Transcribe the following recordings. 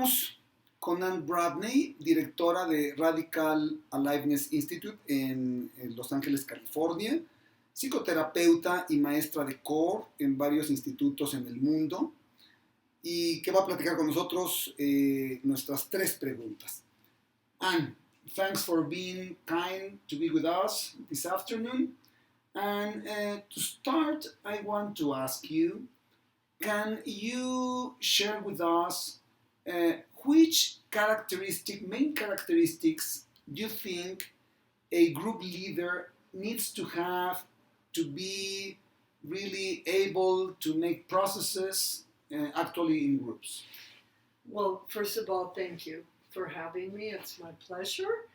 tenemos con Bradney, directora de Radical Aliveness Institute en Los Ángeles, California, psicoterapeuta y maestra de CORPORE en varios institutos en el mundo, y que va a platicar con nosotros nuestras 3 preguntas. Anne, thanks for being kind to be with us this afternoon. And to start, I want to ask you, can you share with us which main characteristics do you think a group leader needs to have to be really able to make processes actually in groups? Well, first of all, thank you for having me. It's my pleasure.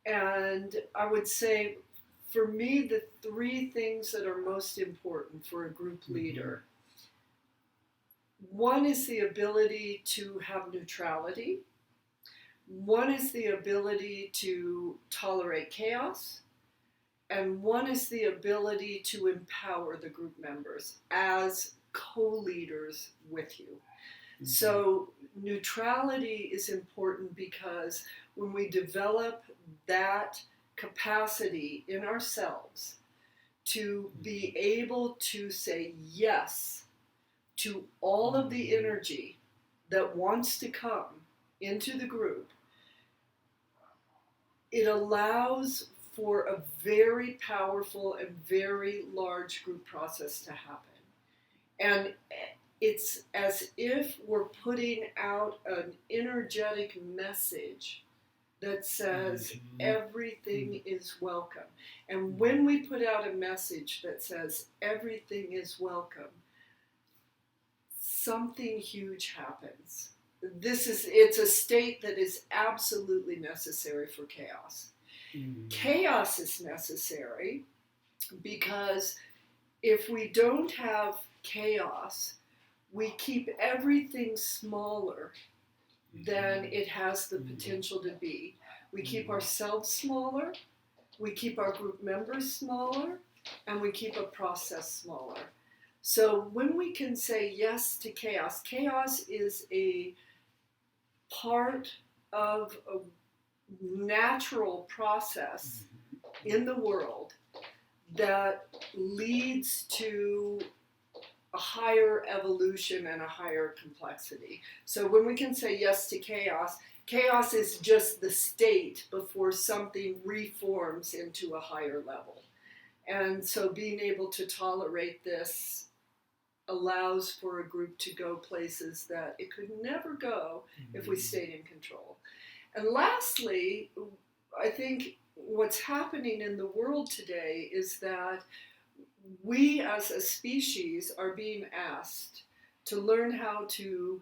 And I would say, for me, the 3 things that are most important for a group leader. One is the ability to have neutrality. One is the ability to tolerate chaos. And one is the ability to empower the group members as co-leaders with you. So neutrality is important because when we develop that capacity in ourselves to be able to say yes to all of the energy that wants to come into the group, it allows for a very powerful and very large group process to happen. And it's as if we're putting out an energetic message that says everything is welcome. And when we put out a message that says everything is welcome, something huge happens. It's a state that is absolutely necessary for chaos. Chaos is necessary because if we don't have chaos, we keep everything smaller than it has the potential to be. We keep ourselves smaller, we keep our group members smaller, and we keep a process smaller. So when we can say yes to chaos, chaos is a part of a natural process in the world that leads to a higher evolution and a higher complexity. So when we can say yes to chaos, chaos is just the state before something reforms into a higher level. And so being able to tolerate this allows for a group to go places that it could never go if we stayed in control. And lastly, I think what's happening in the world today is that we as a species are being asked to learn how to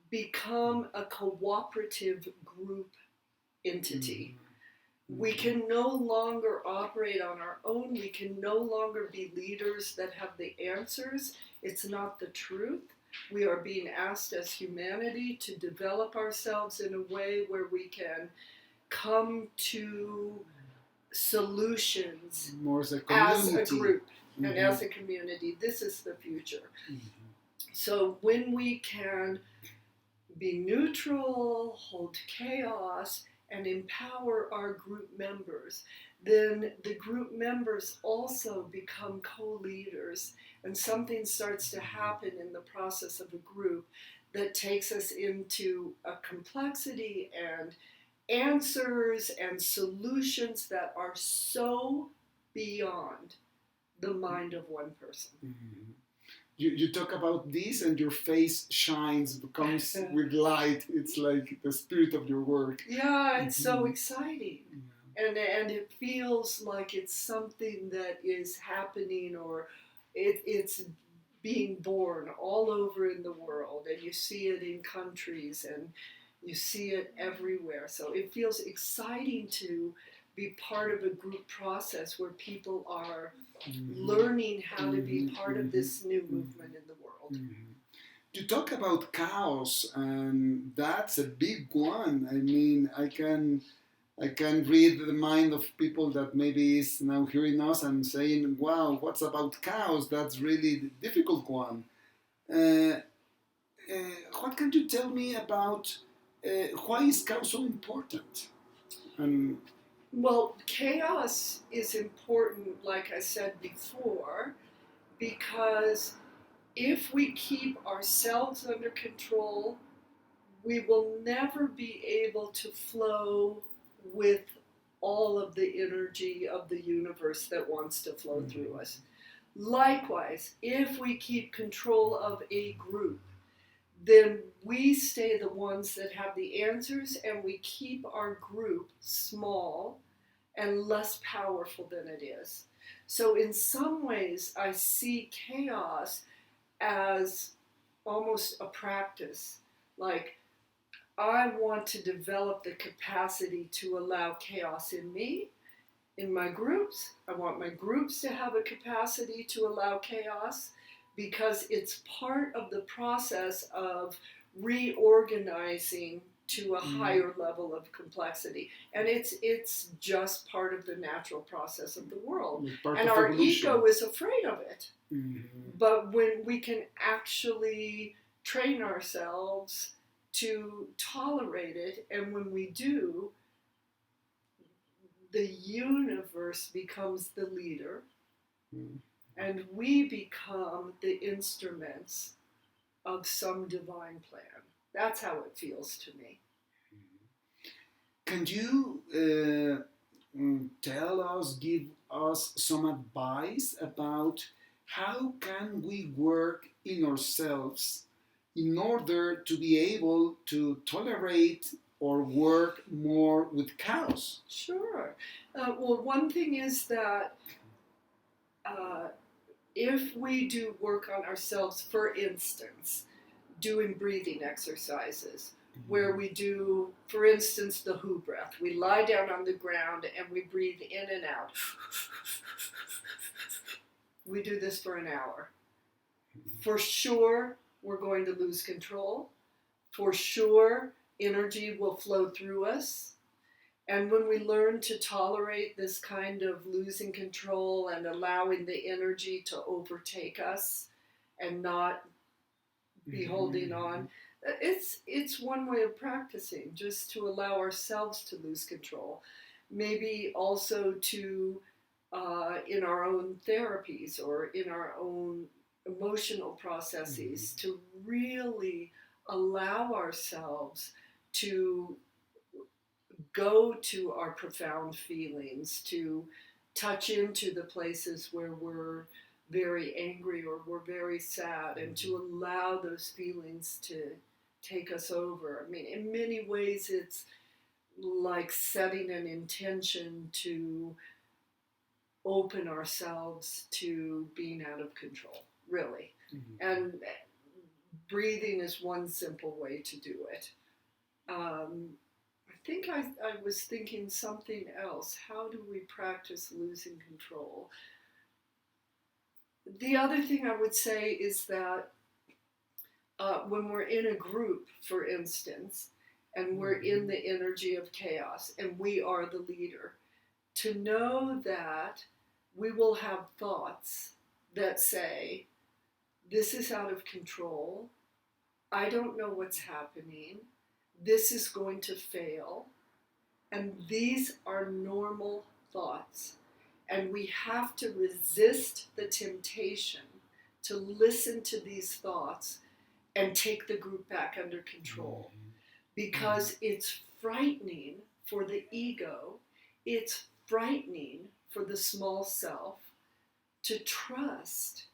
become a cooperative group entity. We can no longer operate on our own. We can no longer be leaders that have the answers. It's not the truth. We are being asked as humanity to develop ourselves in a way where we can come to solutions more as a group and as a community. This is the future. So when we can be neutral, hold chaos, and empower our group members, then the group members also become co-leaders, and something starts to happen in the process of a group that takes us into a complexity and answers and solutions that are so beyond the mind of one person. You talk about this and your face shines, becomes with light. It's like the spirit of your work. Yeah, it's so exciting. And it feels like it's something that is happening, or it's being born all over in the world, and you see it in countries and you see it everywhere. So it feels exciting to be part of a group process where people are learning how to be part of this new movement in the world. You talk about chaos, and that's a big one. I mean, I can read the mind of people that maybe is now hearing us and saying, wow, what's about chaos? That's really the difficult one. what can you tell me about why is chaos so important? Well, chaos is important, like I said before, because if we keep ourselves under control, we will never be able to flow with all of the energy of the universe that wants to flow through us. Likewise, if we keep control of a group, then we stay the ones that have the answers, and we keep our group small and less powerful than it is. So in some ways, I see chaos as almost a practice. Like, I want to develop the capacity to allow chaos in me, in my groups. I want my groups to have a capacity to allow chaos, because it's part of the process of reorganizing to a higher level of complexity. And it's just part of the natural process of the world. And our ego is afraid of it. But when we can actually train ourselves to tolerate it, and when we do, the universe becomes the leader, and we become the instruments of some divine plan. That's how it feels to me. Can you give us some advice about how can we work in ourselves in order to be able to tolerate or work more with chaos? Sure. Well, one thing is that if we do work on ourselves, for instance, doing breathing exercises, where we do, for instance, the WHO breath. We lie down on the ground and we breathe in and out. We do this for an hour. For sure, we're going to lose control. For sure, energy will flow through us. And when we learn to tolerate this kind of losing control and allowing the energy to overtake us and not be holding on, it's one way of practicing, just to allow ourselves to lose control. Maybe also to, in our own therapies or in our own emotional processes, to really allow ourselves to go to our profound feelings, to touch into the places where we're very angry or we're very sad, and to allow those feelings to take us over. I mean, in many ways, it's like setting an intention to open ourselves to being out of control, really. And breathing is one simple way to do it. I think I was thinking something else. How do we practice losing control? The other thing I would say is that when we're in a group, for instance, and we're in the energy of chaos and we are the leader, to know that we will have thoughts that say, this is out of control, I don't know what's happening, this is going to fail, and these are normal thoughts. And we have to resist the temptation to listen to these thoughts and take the group back under control. Because it's frightening for the ego, it's frightening for the small self to trust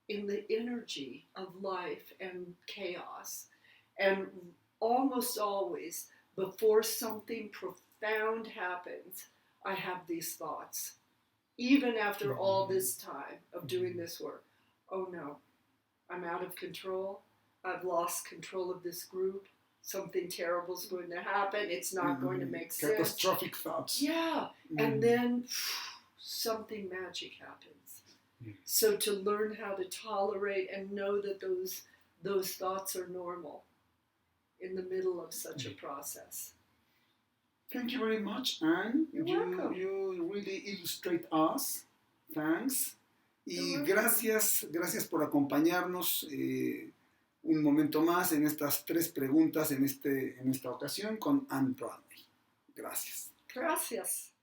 in the energy of life and chaos. And almost always, before something profound happens, I have these thoughts. Even after all this time of doing this work, oh no, I'm out of control. I've lost control of this group. Something terrible is going to happen. It's not going to make sense. Catastrophic thoughts. Yeah, and then something magic happens. So to learn how to tolerate and know that those thoughts are normal in the middle of such a process. Thank you very much, Anne. You're welcome. You really illustrate us. Thanks. Y gracias por acompañarnos un momento más en estas 3 preguntas en esta ocasión con Bradney. Gracias. Gracias.